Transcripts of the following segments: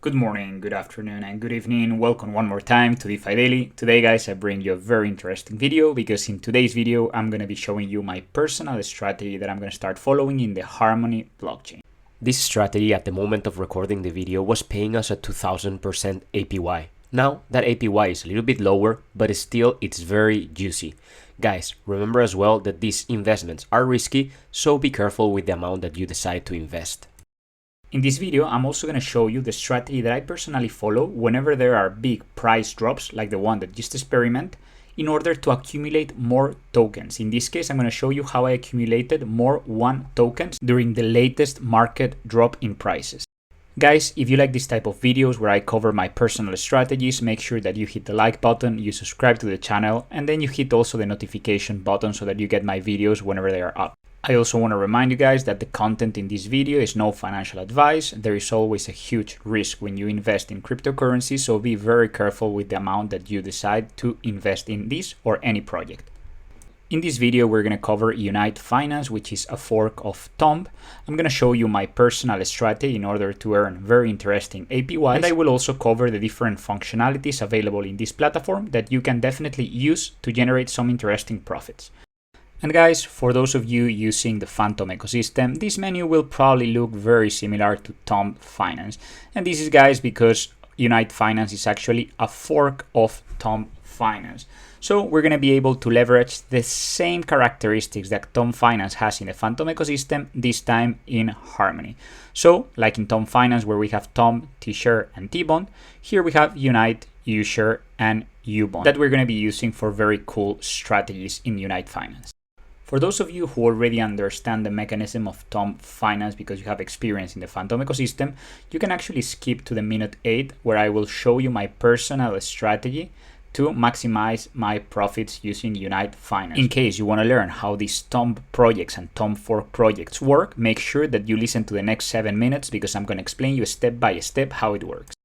Good morning, good afternoon, and good evening. Welcome one more time to DeFi Daily. Today, guys, I bring you a very interesting video because in today's video, I'm going to be showing you my personal strategy that I'm going to start following in the Harmony blockchain. This strategy at the moment of recording the video was paying us a 2000% APY. Now, that APY is a little bit lower, but still it's very juicy. Guys, remember as well that these investments are risky, so be careful with the amount that you decide to invest. In this video, I'm also going to show you the strategy that I personally follow whenever there are big price drops like the one that just experiment in order to accumulate more tokens. In this case, I'm going to show you how I accumulated more UBOND tokens during the latest market drop in prices. Guys, if you like this type of videos where I cover my personal strategies, make sure that you hit the like button, you subscribe to the channel, and then you hit also the notification button so that you get my videos whenever they are up. I also want to remind you guys that the content in this video is no financial advice. There is always a huge risk when you invest in cryptocurrency, so be very careful with the amount that you decide to invest in this or any project. In this video, we're going to cover Unite Finance, which is a fork of Tomb. I'm going to show you my personal strategy in order to earn very interesting APYs, and I will also cover the different functionalities available in this platform that you can definitely use to generate some interesting profits. And guys, for those of you using the Phantom ecosystem, this menu will probably look very similar to Tomb Finance. And this is, guys, because Unite Finance is actually a fork of Tomb Finance. So we're going to be able to leverage the same characteristics that Tomb Finance has in the Phantom ecosystem, this time in Harmony. So like in Tomb Finance, where we have Tomb, USHARE, and UBOND, here we have Unite, USHARE, and UBOND that we're going to be using for very cool strategies in Unite Finance. For those of you who already understand the mechanism of Tomb Finance because you have experience in the Phantom ecosystem, you can actually skip to the minute 8 where I will show you my personal strategy to maximize my profits using Unite Finance. In case you want to learn how these Tomb projects and Tomb fork projects work, make sure that you listen to the next 7 minutes because I'm going to explain you step by step how it works.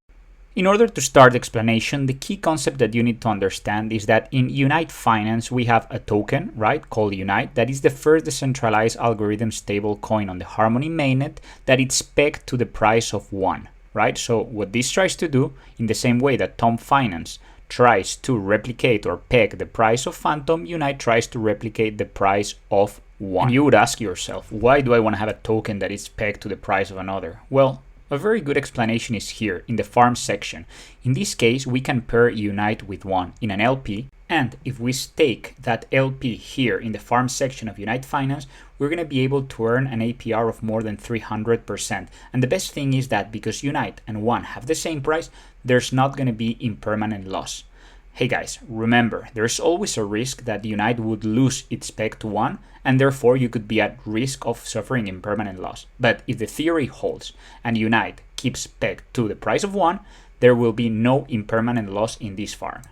In order to start the explanation, the key concept that you need to understand is that in Unite Finance, we have a token, right, called Unite, that is the first decentralized algorithm stable coin on the Harmony mainnet that it's pegged to the price of 1, right? So what this tries to do, in the same way that Tomb Finance tries to replicate or peg the price of Phantom, Unite tries to replicate the price of 1. And you would ask yourself, why do I want to have a token that is pegged to the price of another? Well, a very good explanation is here in the farm section. In this case, we can pair Unite with 1 in an LP, and if we stake that LP here in the farm section of Unite Finance, we're going to be able to earn an APR of more than 300%. And the best thing is that because Unite and 1 have the same price, there's not going to be impermanent loss. Hey guys, remember, there's always a risk that Unite would lose its peg to 1, and therefore you could be at risk of suffering impermanent loss. But if the theory holds and Unite keeps pegged to the price of 1, there will be no impermanent loss in this farm.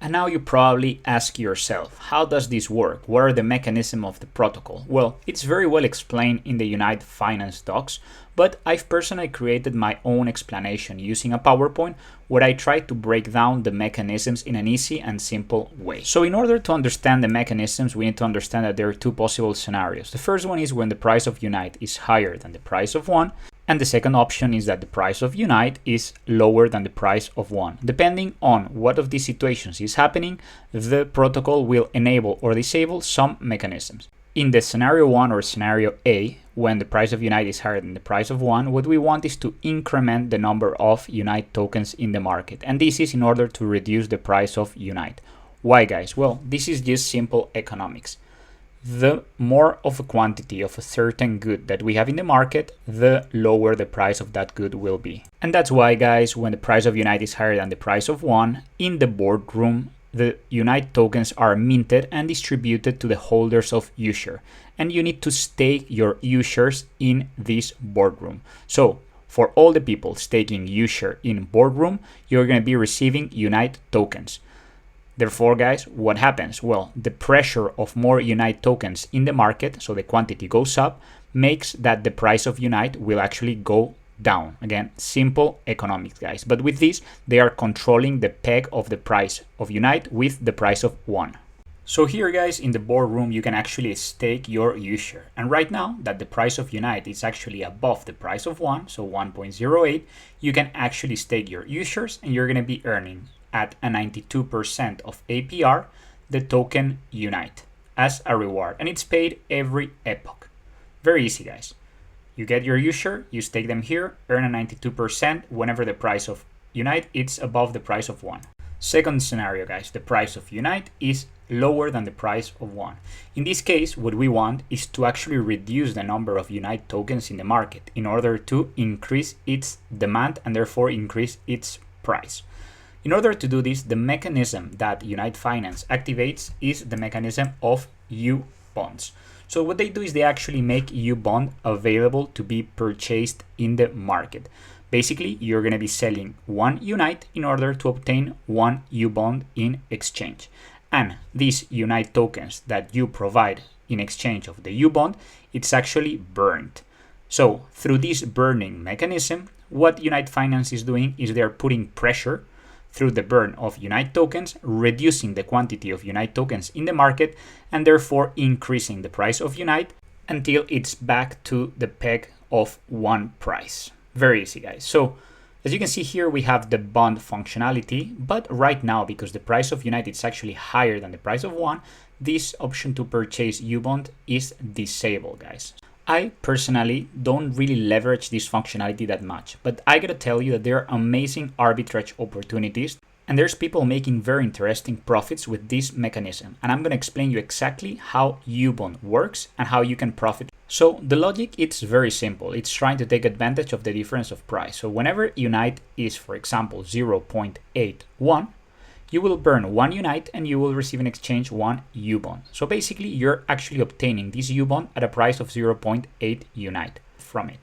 And now you probably ask yourself, how does this work? What are the mechanisms of the protocol? Well, it's very well explained in the Unite Finance docs, but I've personally created my own explanation using a PowerPoint where I try to break down the mechanisms in an easy and simple way. So in order to understand the mechanisms, we need to understand that there are two possible scenarios. The first one is when the price of Unite is higher than the price of 1. And the second option is that the price of Unite is lower than the price of 1. Depending on what of these situations is happening, the protocol will enable or disable some mechanisms. In the scenario 1 or scenario A, when the price of Unite is higher than the price of 1, what we want is to increment the number of Unite tokens in the market. And this is in order to reduce the price of Unite. Why, guys? Well, this is just simple economics. The more of a quantity of a certain good that we have in the market, the lower the price of that good will be. And that's why, guys, when the price of Unite is higher than the price of 1, in the boardroom, the Unite tokens are minted and distributed to the holders of USHARE. And you need to stake your USHAREs in this boardroom. So for all the people staking USHARE in boardroom, you're going to be receiving Unite tokens. Therefore, guys, what happens? Well, the pressure of more Unite tokens in the market, so the quantity goes up, makes that the price of Unite will actually go down. Again, simple economics, guys. But with this, they are controlling the peg of the price of Unite with the price of 1. So here guys, in the boardroom, you can actually stake your USHARE. And right now that the price of Unite is actually above the price of one, so 1.08, you can actually stake your USHAREs and you're going to be earning at a 92% of APR the token Unite as a reward. And it's paid every epoch. Very easy guys. You get your USHARE, you stake them here, earn a 92% whenever the price of Unite is above the price of one. Second scenario guys, the price of Unite is lower than the price of one. In this case, what we want is to actually reduce the number of Unite tokens in the market in order to increase its demand and therefore increase its price. In order to do this, the mechanism that Unite Finance activates is the mechanism of UBONDs. So what they do is they actually make UBOND available to be purchased in the market. Basically, you're going to be selling one Unite in order to obtain one UBOND in exchange. And these Unite tokens that you provide in exchange of the UBOND, it's actually burned. So through this burning mechanism, what Unite Finance is doing is they're putting pressure through the burn of Unite tokens, reducing the quantity of Unite tokens in the market, and therefore increasing the price of Unite until it's back to the peg of one price. Very easy guys. So as you can see here, we have the bond functionality, but right now, because the price of Unite is actually higher than the price of one, this option to purchase UBOND is disabled, guys. I personally don't really leverage this functionality that much, but I gotta tell you that there are amazing arbitrage opportunities and there's people making very interesting profits with this mechanism. And I'm gonna explain you exactly how UBOND works and how you can profit. So the logic, it's very simple. It's trying to take advantage of the difference of price. So whenever Unite is, for example, 0.81, you will burn one Unite and you will receive in exchange one UBOND. So basically, you're actually obtaining this UBOND at a price of 0.8 Unite from it.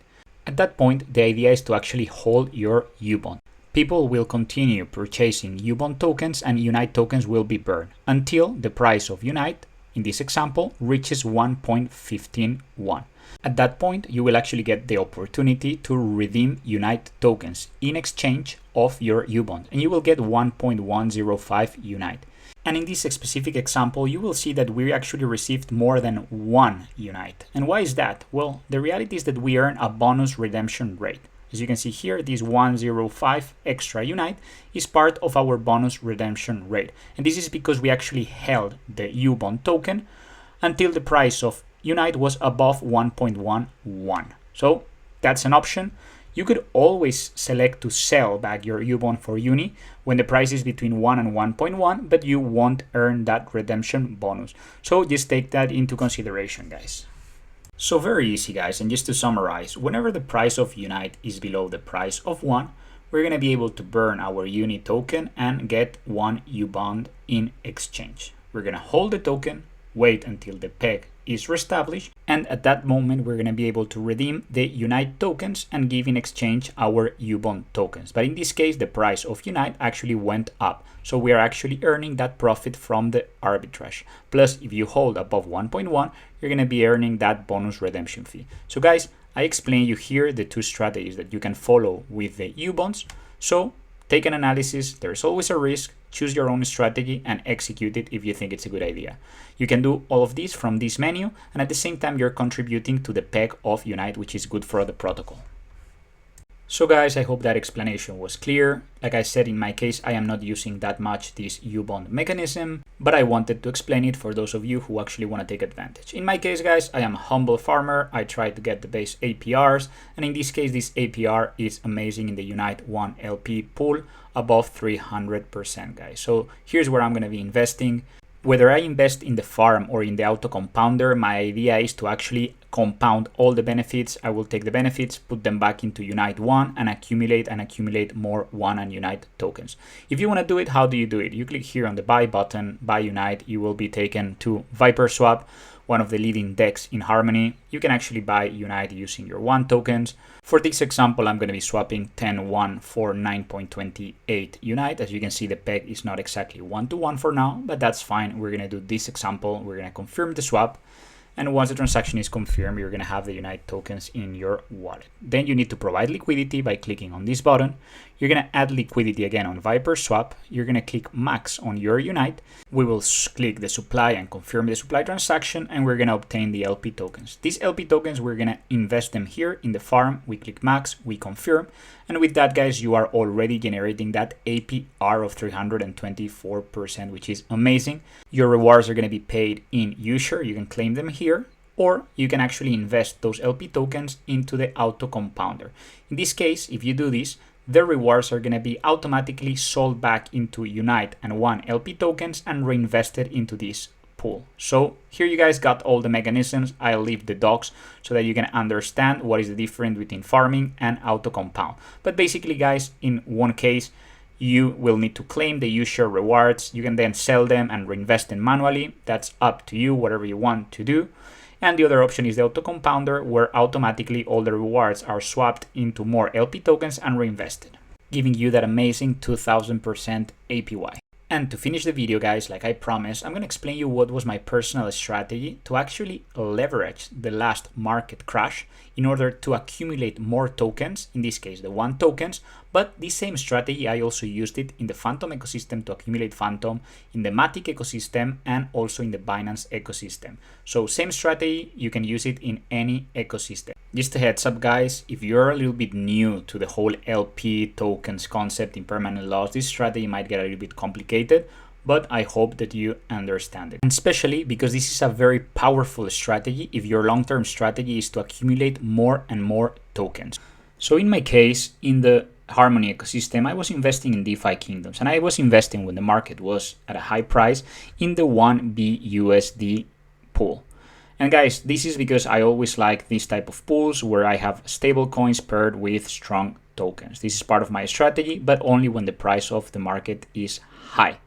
At that point, the idea is to actually hold your UBOND. People will continue purchasing UBOND tokens and Unite tokens will be burned until the price of Unite, in this example, reaches 1.151. At that point, you will actually get the opportunity to redeem Unite tokens in exchange of your UBOND, and you will get 1.105 Unite. And in this specific example, you will see that we actually received more than one Unite. And why is that? Well, the reality is that we earn a bonus redemption rate. As you can see here, this 105 extra Unite is part of our bonus redemption rate. And this is because we actually held the UBOND token until the price of Unite was above 1.11. So that's an option. You could always select to sell back your UBOND for Uni when the price is between 1 and 1.1, but you won't earn that redemption bonus. So just take that into consideration, guys. So very easy guys, and just to summarize, whenever the price of Unite is below the price of one, we're going to be able to burn our Uni token and get one UBOND in exchange. We're going to hold the token, wait until the peg is reestablished, and at that moment we're going to be able to redeem the Unite tokens and give in exchange our UBOND tokens. But in this case, the price of Unite actually went up, so we are actually earning that profit from the arbitrage. Plus, if you hold above 1.1, you're going to be earning that bonus redemption fee. So guys, I explained you here the two strategies that you can follow with the UBONDs. So take an analysis, there's always a risk, choose your own strategy and execute it if you think it's a good idea. You can do all of this from this menu, and at the same time you're contributing to the peg of Unite, which is good for the protocol. So guys, I hope that explanation was clear. Like I said, in my case, I am not using that much this UBOND mechanism, but I wanted to explain it for those of you who actually want to take advantage. In my case, guys, I am a humble farmer. I try to get the base APRs, and in this case, this APR is amazing in the Unite 1 LP pool, above 300%, guys. So here's where I'm going to be investing. Whether I invest in the farm or in the auto compounder, my idea is to actually compound all the benefits. I will take the benefits, put them back into Unite 1 and accumulate more 1 and Unite tokens. If you want to do it, how do you do it? You click here on the buy button, buy Unite, you will be taken to ViperSwap, one of the leading DEX in Harmony. You can actually buy Unite using your 1 tokens. For this example, I'm going to be swapping 10-1 for 9.28 Unite. As you can see, the peg is not exactly 1-to-1 for now, but that's fine. We're going to do this example. We're going to confirm the swap. And once the transaction is confirmed, you're going to have the Unite tokens in your wallet. Then you need to provide liquidity by clicking on this button. You're going to add liquidity again on Viper Swap. You're going to click Max on your Unite. We will click the supply and confirm the supply transaction, and we're going to obtain the LP tokens. These LP tokens, we're going to invest them here in the farm. We click Max, we confirm. And with that, guys, you are already generating that APR of 324%, which is amazing. Your rewards are going to be paid in USHARE. You can claim them here, or you can actually invest those LP tokens into the auto compounder. In this case, if you do this, the rewards are going to be automatically sold back into Unite and One LP tokens and reinvested into this pool. So here you guys got all the mechanisms. I'll leave the docs so that you can understand what is the difference between farming and auto compound. But basically, guys, in one case, you will need to claim the USHARE rewards. You can then sell them and reinvest them manually. That's up to you, whatever you want to do. And the other option is the auto compounder, where automatically all the rewards are swapped into more LP tokens and reinvested, giving you that amazing 2000% APY. And to finish the video, guys, like I promised, I'm going to explain you what was my personal strategy to actually leverage the last market crash in order to accumulate more tokens, in this case the One tokens. But this same strategy, I also used it in the Phantom ecosystem to accumulate Phantom, in the Matic ecosystem, and also in the Binance ecosystem. So same strategy, you can use it in any ecosystem. Just a heads up, guys, if you're a little bit new to the whole LP tokens concept in permanent loss, this strategy might get a little bit complicated, but I hope that you understand it. And especially because this is a very powerful strategy if your long-term strategy is to accumulate more and more tokens. So in my case, in the Harmony ecosystem, I was investing in Defi Kingdomes, and I was investing when the market was at a high price in the 1BUSD pool. And guys, this is because I always like this type of pools where I have stable coins paired with strong tokens. This is part of my strategy, but only when the price of the market is high.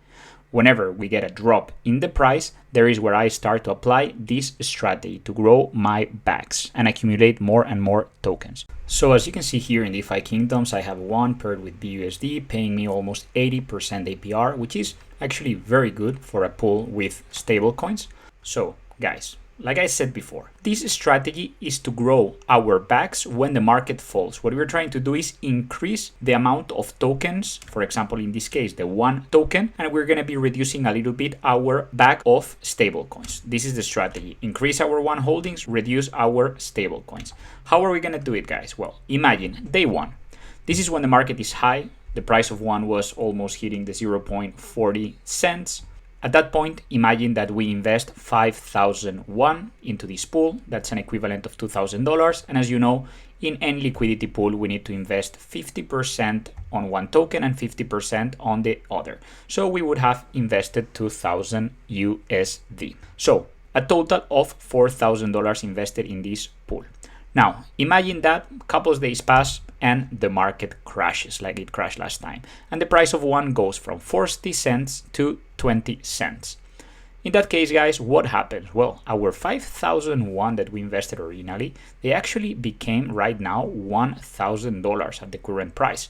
Whenever we get a drop in the price, there is where I start to apply this strategy to grow my bags and accumulate more and more tokens. So as you can see here in DeFi Kingdoms, I have one paired with BUSD paying me almost 80% APR, which is actually very good for a pool with stable coins. So guys, like I said before, this strategy is to grow our bags when the market falls. What we're trying to do is increase the amount of tokens, for example, in this case, the One token, and we're going to be reducing a little bit our bag of stable coins. This is the strategy. Increase our One holdings, reduce our stable coins. How are we going to do it, guys? Well, imagine day one. This is when the market is high. The price of One was almost hitting the 0.40 cents. At that point, imagine that we invest 5,000 won into this pool. That's an equivalent of $2,000. And as you know, in any liquidity pool, we need to invest 50% on one token and 50% on the other. So we would have invested 2,000 USD. So a total of $4,000 invested in this pool. Now, imagine that a couple of days pass and the market crashes like it crashed last time. And the price of one goes from 40 cents to 20 cents. In that case, guys, what happens? Well, our 5,001 that we invested originally, they actually became right now $1,000 at the current price.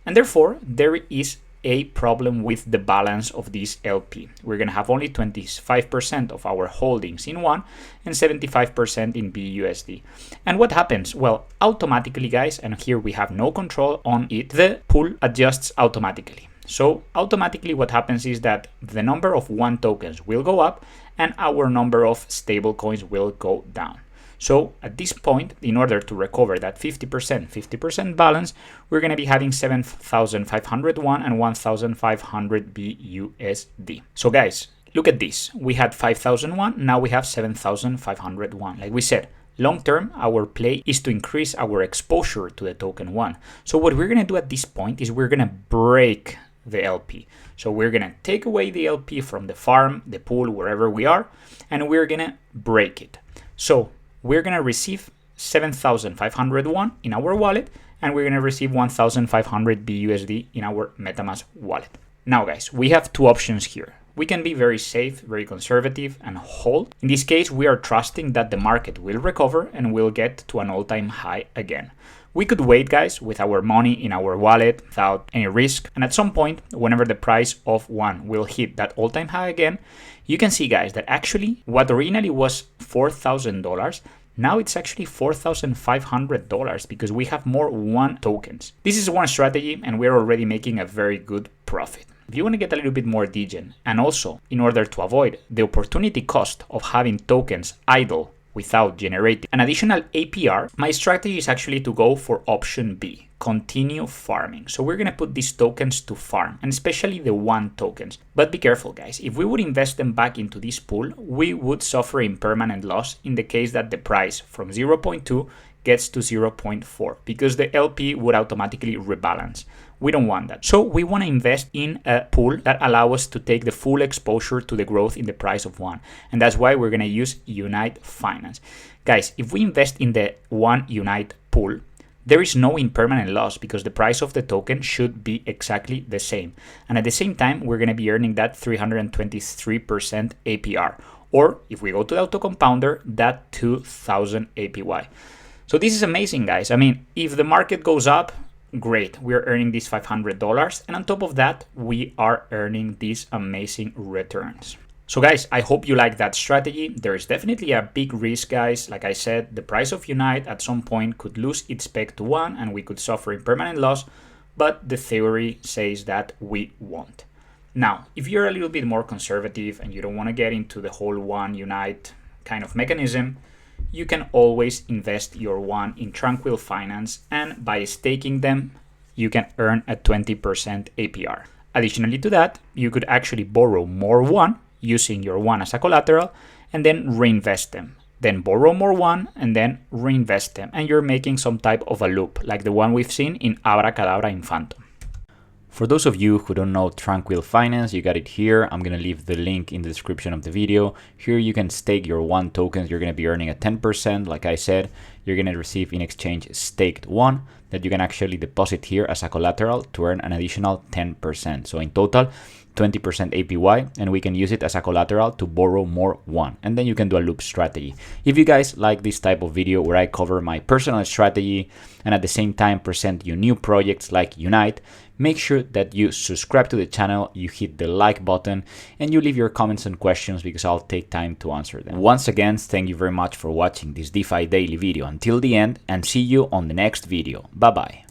And therefore, there is a problem with the balance of this LP. We're going to have only 25% of our holdings in One and 75% in BUSD. And what happens? Well, automatically, guys, and here we have no control on it, the pool adjusts automatically. So automatically what happens is that the number of One tokens will go up and our number of stable coins will go down. So at this point, in order to recover that 50% balance, we're going to be having 7,501 and 1,500 BUSD. So guys, look at this. We had 5,001, now we have 7,501. Like we said, long term, our play is to increase our exposure to the token One. So what we're going to do at this point is we're going to break the LP. So we're going to take away the LP from the farm, the pool, wherever we are, and we're going to break it. So we're going to receive 7,501 in our wallet, and we're going to receive 1,500 BUSD in our MetaMask wallet. Now, guys, we have two options here. we can be very safe, very conservative, and hold. In this case, we are trusting that the market will recover and will get to an all-time high again. We could wait, guys, with our money in our wallet without any risk. And at some point, whenever the price of one will hit that all-time high again, you can see, guys, that actually what originally was $4,000, now it's actually $4,500 because we have more one tokens. This is one strategy and we're already making a very good profit. If you want to get a little bit more degen, and also in order to avoid the opportunity cost of having tokens idle without generating an additional APR, my strategy is actually to go for option B, continue farming. So we're going to put these tokens to farm, and especially the one tokens. But be careful, guys. If we would invest them back into this pool, we would suffer impermanent loss in the case that the price from 0.2 gets to 0.4 because the LP would automatically rebalance. We don't want that. So we want to invest in a pool that allows us to take the full exposure to the growth in the price of one. And that's why we're going to use Unite Finance. Guys, if we invest in the one Unite pool, there is no impermanent loss because the price of the token should be exactly the same. And at the same time, we're going to be earning that 323% APR. Or if we go to the auto compounder, that 2000 APY. So this is amazing, guys. I mean, if the market goes up, great, we're earning these $500, and on top of that we are earning these amazing returns. So guys, I hope you like that strategy. There is definitely a big risk, guys. Like I said, the price of Unite at some point could lose its peg to 1 and we could suffer impermanent loss, but the theory says that we won't. Now, if you're a little bit more conservative and you don't want to get into the whole one Unite kind of mechanism, you can always invest your one in Tranquil Finance, and by staking them, you can earn a 20% APR. Additionally to that, you could actually borrow more one using your one as a collateral and then reinvest them. Then borrow more one and then reinvest them. And you're making some type of a loop like the one we've seen in Abracadabra Infanto. For those of you who don't know Tranquil Finance, you got it here. I'm going to leave the link in the description of the video. Here you can stake your one tokens. You're going to be earning a 10%. Like I said, you're going to receive in exchange staked one that you can actually deposit here as a collateral to earn an additional 10%. So in total, 20% APY, and we can use it as a collateral to borrow more one, and then you can do a loop strategy. If you guys like this type of video where I cover my personal strategy and at the same time present you new projects like Unite, make sure that you subscribe to the channel, you hit the like button, and you leave your comments and questions because I'll take time to answer them. Once again, thank you very much for watching this DeFi daily video until the end, and see you on the next video. Bye bye.